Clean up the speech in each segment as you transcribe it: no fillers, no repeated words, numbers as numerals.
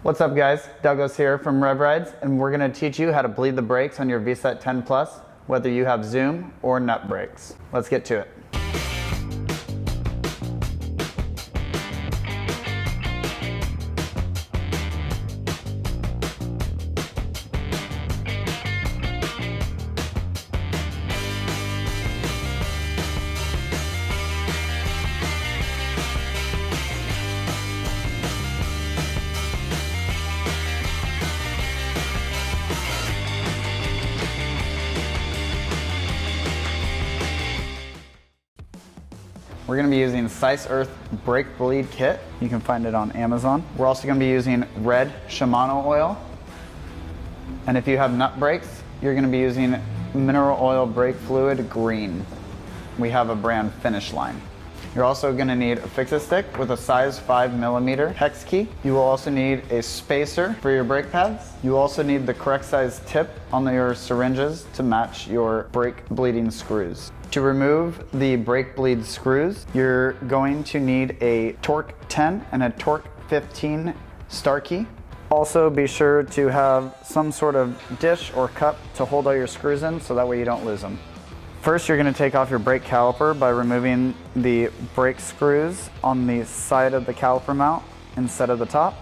What's up guys, Douglas here from REV Rides, and we're going to teach you how to bleed the brakes on your VSETT 10 Plus, whether you have zoom or nut brakes. Let's get to it. We're going to be using Sice Earth Brake Bleed Kit. You can find it on Amazon. We're also going to be using red Shimano oil. And if you have nut brakes, you're going to be using mineral oil brake fluid green. We have a brand Finish Line. You're also going to need a fix-it stick with a size 5mm hex key. You will also need a spacer for your brake pads. You also need the correct size tip on your syringes to match your brake bleeding screws. To remove the brake bleed screws, you're going to need a torque 10 and a torque 15 star key. Also be sure to have some sort of dish or cup to hold all your screws in so that way you don't lose them. First, you're going to take off your brake caliper by removing the brake screws on the side of the caliper mount instead of the top.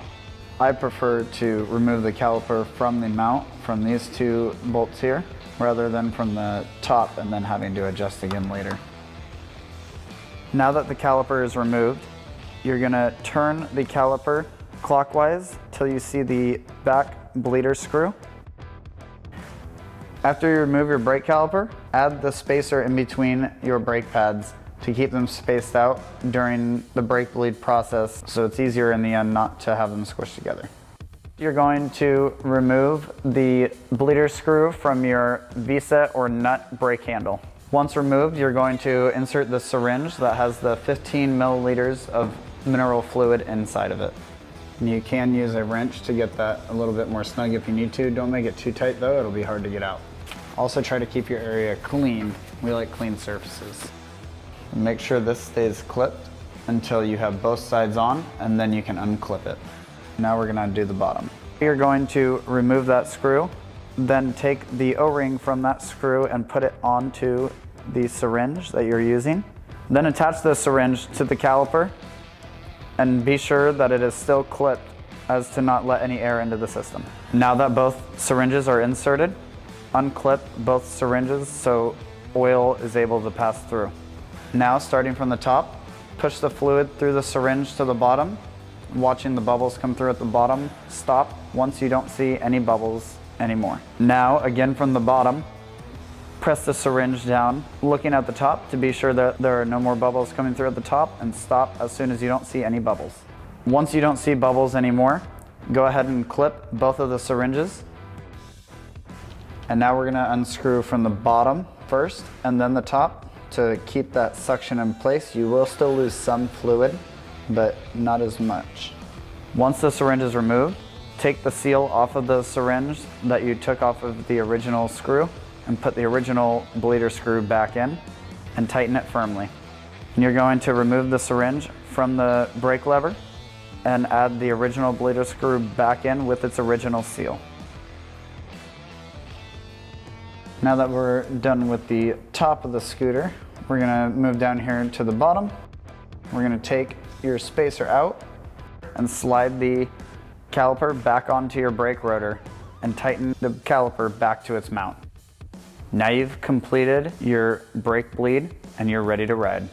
I prefer to remove the caliper from the mount from these two bolts here, rather than from the top and then having to adjust again later. Now that the caliper is removed, you're going to turn the caliper clockwise till you see the back bleeder screw. After you remove your brake caliper, add the spacer in between your brake pads to keep them spaced out during the brake bleed process, so it's easier in the end not to have them squished together. You're going to remove the bleeder screw from your VSETT or nut brake handle. Once removed, you're going to insert the syringe that has the 15 milliliters of mineral fluid inside of it. And you can use a wrench to get that a little bit more snug if you need to. Don't make it too tight though, it'll be hard to get out. Also try to keep your area clean. We like clean surfaces. And make sure this stays clipped until you have both sides on, and then you can unclip it. Now we're going to do the bottom. You're going to remove that screw, then take the O-ring from that screw and put it onto the syringe that you're using. Then attach the syringe to the caliper and be sure that it is still clipped as to not let any air into the system. Now that both syringes are inserted, unclip both syringes so oil is able to pass through. Now, starting from the top, push the fluid through the syringe to the bottom. Watching the bubbles come through at the bottom, stop once you don't see any bubbles anymore. Now, again from the bottom, press the syringe down, looking at the top to be sure that there are no more bubbles coming through at the top, and stop as soon as you don't see any bubbles. Once you don't see bubbles anymore, go ahead and clip both of the syringes. And now we're going to unscrew from the bottom first and then the top to keep that suction in place. You will still lose some fluid, but not as much. Once the syringe is removed, take the seal off of the syringe that you took off of the original screw and put the original bleeder screw back in and tighten it firmly. And you're going to remove the syringe from the brake lever and add the original bleeder screw back in with its original seal. Now that we're done with the top of the scooter, we're going to move down here to the bottom. We're going to take your spacer out and slide the caliper back onto your brake rotor and tighten the caliper back to its mount. Now you've completed your brake bleed and you're ready to ride.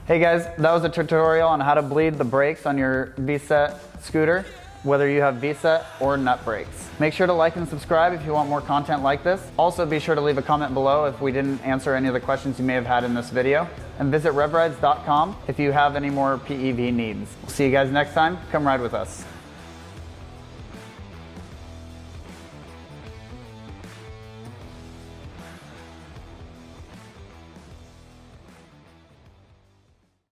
Hey guys, that was a tutorial on how to bleed the brakes on your VSETT scooter, whether you have VSETT or nut brakes. Make sure to like and subscribe if you want more content like this. Also be sure to leave a comment below if we didn't answer any of the questions you may have had in this video. And visit revrides.com if you have any more PEV needs. We'll see you guys next time. Come ride with us.